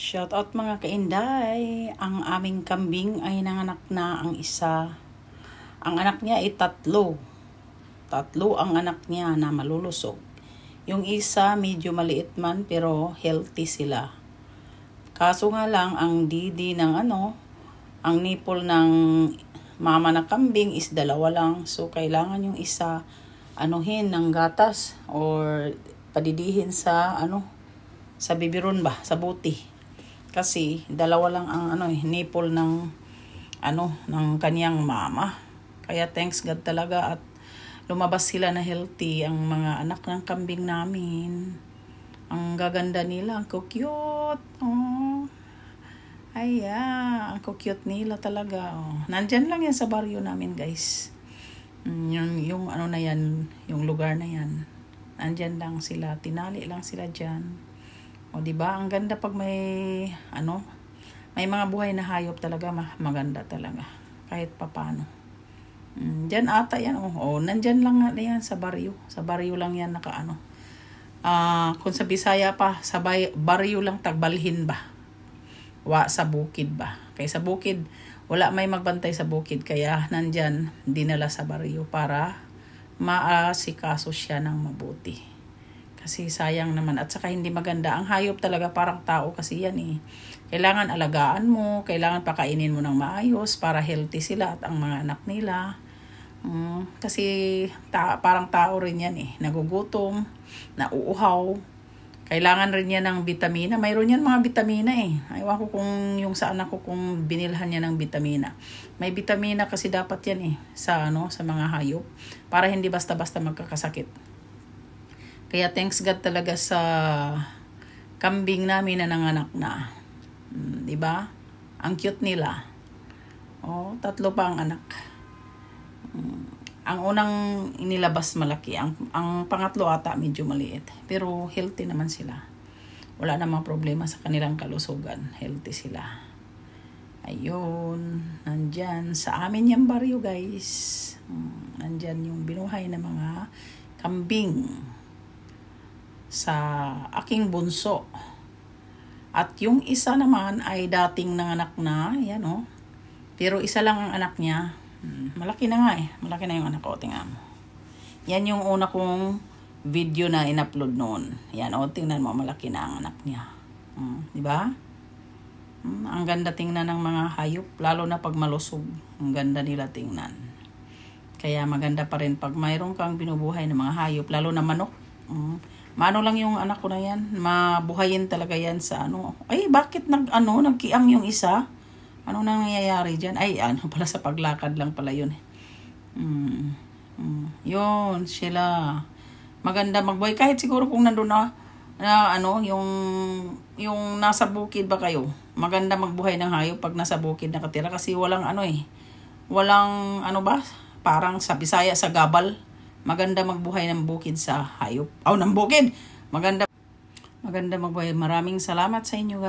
Shout out mga kainday. Ang aming kambing ay nanganak na ang isa. Ang anak niya ay tatlo. Tatlo ang anak niya na malulusog. Yung isa medyo maliit man pero healthy sila. Kaso nga lang ang didi ng ang nipple ng mama na kambing is 2 lang. So kailangan yung isa anuhin ng gatas or padidihin sa sa bibiron ba, sa buti. Kasi 2 lang ang nipple ng ng kaniyang mama. Kaya thanks God talaga at lumabas sila na healthy ang mga anak ng kambing namin. Ang gaganda nila, ang cute. Oh. Ang cute nila talaga. Oh. Nandyan lang yan sa baryo namin, guys. Yung na yan, yung lugar na yan. Nandyan lang sila, tinali lang sila dyan. O diba, ang ganda pag may may mga buhay na hayop talaga, maganda talaga. Kahit papano. Diyan ata yan. Nandyan lang yan sa baryo. Sa baryo lang yan kung sa Bisaya pa, sa baryo lang tagbalhin ba? Sa bukid ba? Kaya sa bukid, wala may magbantay sa bukid. Kaya nandyan, dinala sa baryo para maasikaso siya ng mabuti. Kasi sayang naman. At saka hindi maganda. Ang hayop talaga parang tao kasi yan eh. Kailangan alagaan mo. Kailangan pakainin mo ng maayos para healthy sila at ang mga anak nila. Kasi parang tao rin yan eh. Nagugutom, nauuhaw. Kailangan rin yan ng vitamina. Mayroon yan mga vitamina eh. Ewan ko kung yung sa anak ko kung binilhan niya ng vitamina. May vitamina kasi dapat yan eh. Sa mga hayop. Para hindi basta-basta magkakasakit. Kaya thanks God talaga sa kambing namin na nanganak na. Diba? Ang cute nila. 3 pa ang anak. Ang unang inilabas malaki. Ang pangatlo ata medyo maliit. Pero healthy naman sila. Wala namang problema sa kanilang kalusugan. Healthy sila. Ayun. Nandyan. Sa amin yung baryo, guys. Nandyan yung binuhay na mga kambing. Sa aking bunso. At yung isa naman ay dating nanganak na. Yan Pero isa lang ang anak niya. Malaki na nga eh. Malaki na yung anak ko. Tingnan mo. Yan yung una kong video na in-upload noon. Yan tingnan mo. Malaki na ang anak niya. Diba? Ang ganda tingnan ng mga hayop. Lalo na pag malusog. Ang ganda nila tingnan. Kaya maganda pa rin pag mayroon kang binubuhay ng mga hayop. Lalo na manok. Mano lang yung anak ko na yan. Mabuhayin talaga yan sa Ay, bakit nagkiang yung isa? Ano nang nangyayari dyan? Ay, pala sa paglakad lang pala yun. Yun, sila. Maganda magbuhay. Kahit siguro kung nandun yung nasa bukid ba kayo. Maganda magbuhay ng hayop pag nasa bukid nakatira. Kasi walang walang parang sa Bisaya, sa Gabal. Maganda magbuhay ng bukid sa hayop. Ng bukid. Maganda magbuhay. Maraming salamat sa inyo guys.